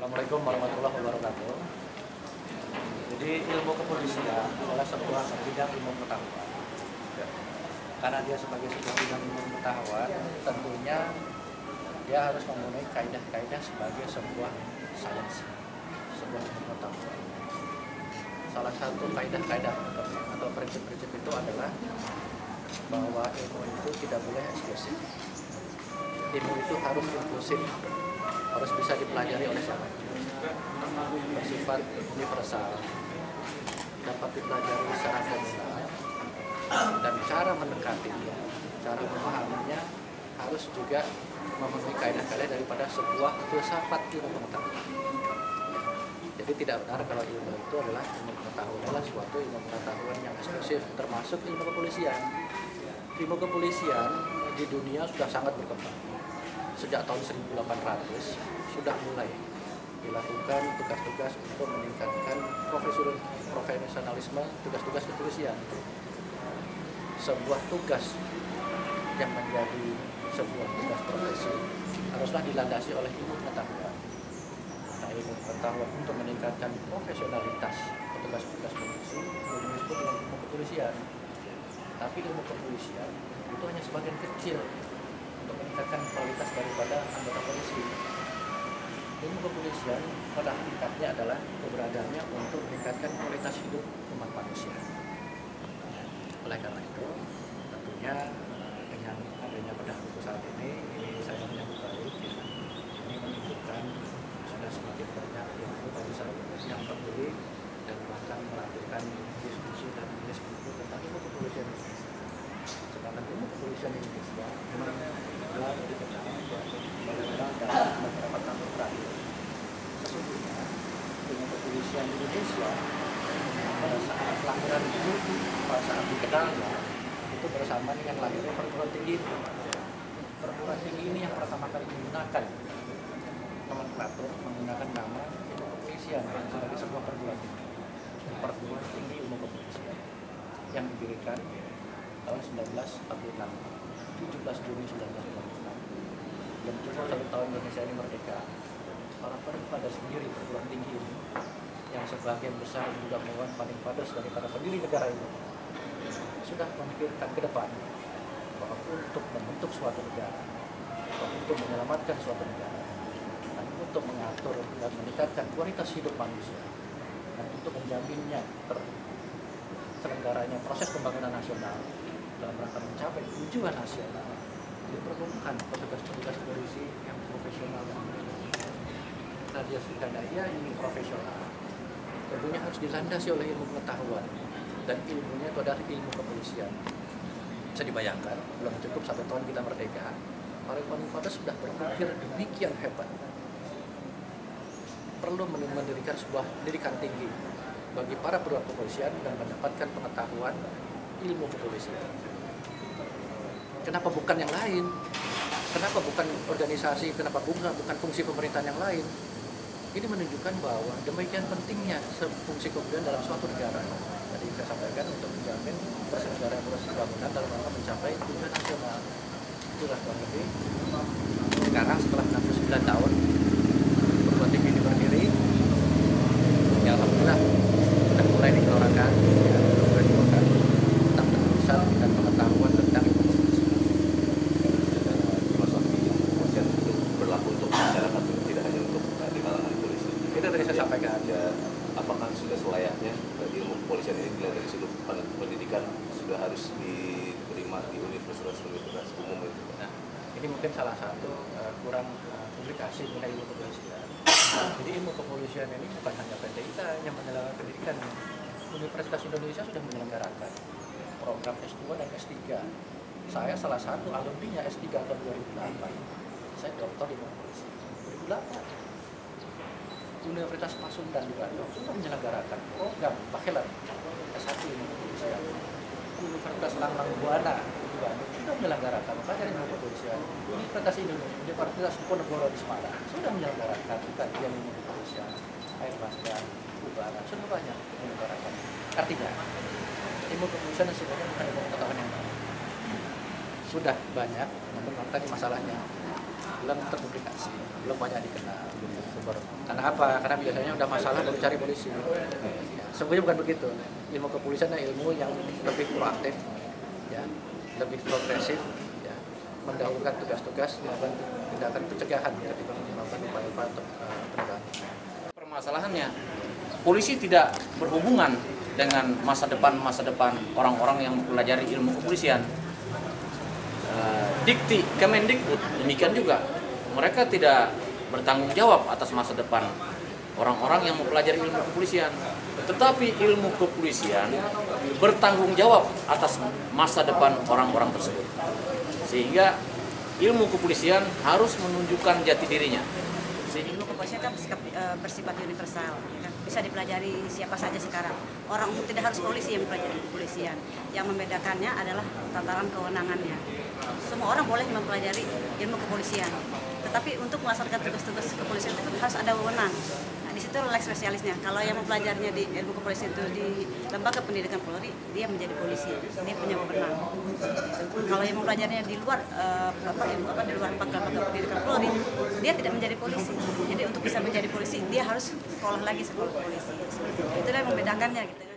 Assalamualaikum warahmatullahi wabarakatuh. Jadi ilmu kepolisian adalah sebuah bidang ilmu pengetahuan. Karena dia sebagai sebuah bidang ilmu pengetahuan, tentunya dia harus memenuhi kaidah-kaidah sebagai sebuah sains, sebuah ilmu pengetahuan. Salah satu kaidah-kaidah atau prinsip-prinsip itu adalah bahwa ilmu itu tidak boleh eksklusif. Ilmu itu harus inklusif, harus bisa dipelajari oleh siapa, bersifat universal, dapat dipelajari secara komunal, dan cara mendekatinya, cara memahaminya harus juga memenuhi kaidah-kaidah daripada sebuah filsafat ilmu pengetahuan. Jadi tidak benar kalau ilmu itu adalah ilmu pengetahuan adalah suatu ilmu pengetahuan yang eksklusif, termasuk ilmu kepolisian. Ilmu kepolisian di dunia sudah sangat berkembang. Sejak tahun 1800 sudah mulai dilakukan tugas-tugas untuk meningkatkan profesionalisme tugas-tugas kepolisian. Sebuah tugas yang menjadi sebuah tugas profesi haruslah dilandasi oleh ilmu pengetahuan. Nah, ilmu pengetahuan untuk meningkatkan profesionalitas petugas-petugas polisi disebut dengan ilmu kepolisian. Tapi ilmu kepolisian itu hanya sebagian kecil untuk meningkatkan kualitas daripada anggota polisi. Ilmu kepolisian pada hakikatnya adalah keberadaannya untuk meningkatkan kualitas hidup umat manusia. Oleh karena itu, tentunya dengan adanya bedah buku saat ini saya menyambut baik. Ini menunjukkan sudah semakin banyak ilmu yang peduli dan bahkan melakukan diskusi dan menulis buku tentang ilmu kepolisian. Sedangkan ilmu kepolisian Indonesia memang telah dikenal dalam beberapa tahun terakhir. Sesungguhnya ilmu kepolisian Indonesia pada saat kelahiran itu, pada saat dikenalnya itu bersama dengan lahirnya perguruan tinggi. Perguruan tinggi ini yang pertama kali menggunakan nomenklatur, menggunakan nama ilmu kepolisian sebagai sebuah perguruan tinggi. Perguruan tinggi ilmu kepolisian yang didirikan tahun 1946, 17 Juni 1946. Dan cukup 1 tahun Indonesia ini merdeka, para pada sendiri perguruan tinggi ini yang sebagian besar juga merupakan paling padas daripada pendiri negara ini sudah memikirkan ke depan bahwa untuk membentuk suatu negara, untuk menyelamatkan suatu negara, dan untuk mengatur dan meningkatkan kualitas hidup manusia, dan untuk menjaminnya terselenggaranya proses pembangunan nasional dalam rangka mencapai tujuan nasional, diperlukan petugas-petugas polisi yang profesional dan dia sekadar ini profesional. Tentunya harus dilandasi oleh ilmu pengetahuan dan ilmunya itu adalah ilmu kepolisian. Bisa dibayangkan, belum cukup 1 tahun kita merdeka, para wanita sudah berpikir demikian hebat. Perlu mendirikan sebuah pendidikan tinggi bagi para perwira kepolisian dan mendapatkan pengetahuan ilmu kepolisian. Kenapa bukan yang lain? Kenapa bukan organisasi? Kenapa bukan fungsi pemerintahan yang lain? Ini menunjukkan bahwa demikian pentingnya fungsi kepolisian dalam suatu negara. Tadi saya sampaikan untuk menjamin perselenggaraan proses pembangunan dalam rangka mencapai tujuan nasional. itulah kurang lebih. Sekarang setelah 69 tahun perguruan tinggi ini berdiri, ya alhamdulillah sudah mulai dikeluarkan, ya, mulai dikeluarkan tentang penulisan dan pengetahuan tentang ilmu kepolisian. Filosofi kepolisian itu berlaku untuk masyarakat, tidak hanya untuk di kalangan polisi. Itu tadi saya sampaikan. Ya, apakah sudah selayaknya ilmu kepolisian ini dilihat dari sudut pendidikan sudah harus diterima di universitas umum itu? Nah, ini mungkin salah satu kurang publikasi mengenai ilmu kepolisian. Jadi ilmu kepolisian ini bukan hanya PTIK yang menyelenggarakan pendidikan. Universitas Indonesia sudah menyelenggarakan program S2 dan S3. Saya salah satu alumninya S3 tahun 2008. Saya doktor ilmu kepolisian 2008. Universitas Pasundan di Bandung sudah menyelenggarakan program bachelor S1 ilmu kepolisian. Universitas Langlang Buana di Bandung sudah menyelenggarakan pelajaran ilmu kepolisian. Universitas Indonesia, Universitas Diponegoro di Semarang sudah menyelenggarakan kajian ilmu kepolisian. Air Basra, Ubara, sudah banyak menyelenggarakan. Artinya, ilmu kepolisian sebenarnya bukan ilmu pengetahuan yang baru. Sudah banyak, namun tadi masalahnya belum terpublikasi, belum banyak dikenal. Karena apa? Karena biasanya udah masalah baru cari polisi. Sebenarnya bukan begitu. Ilmu kepolisian adalah ilmu yang lebih proaktif, ya, lebih progresif, ya, mendahulukan tugas-tugas melakukan tindakan pencegahan ketimbang melakukan upaya-upaya untuk penegakan. Permasalahannya, polisi tidak berhubungan dengan masa depan orang-orang yang mempelajari ilmu kepolisian. Dikti Kemendikbud demikian juga, mereka tidak bertanggung jawab atas masa depan orang-orang yang mempelajari ilmu kepolisian, tetapi ilmu kepolisian bertanggung jawab atas masa depan orang-orang tersebut, sehingga ilmu kepolisian harus menunjukkan jati dirinya. Ilmu kepolisian kan bersifat universal, ya kan? Bisa dipelajari siapa saja sekarang. Orang umum tidak harus polisi yang mempelajari kepolisian. Yang membedakannya adalah tataran kewenangannya. Semua orang boleh mempelajari ilmu kepolisian, tetapi untuk melaksanakan tugas-tugas kepolisian itu harus ada wewenang. Nah, di situ lex spesialisnya. Kalau yang mempelajarinya di ilmu kepolisian itu di lembaga pendidikan Polri, dia menjadi polisi, dia punya wewenang. Kalau yang mempelajarinya di luar di luar lembaga pendidikan Polri, dia tidak menjadi polisi. Jadi untuk bisa menjadi polisi, dia harus sekolah polisi. Itulah yang membedakannya gitu.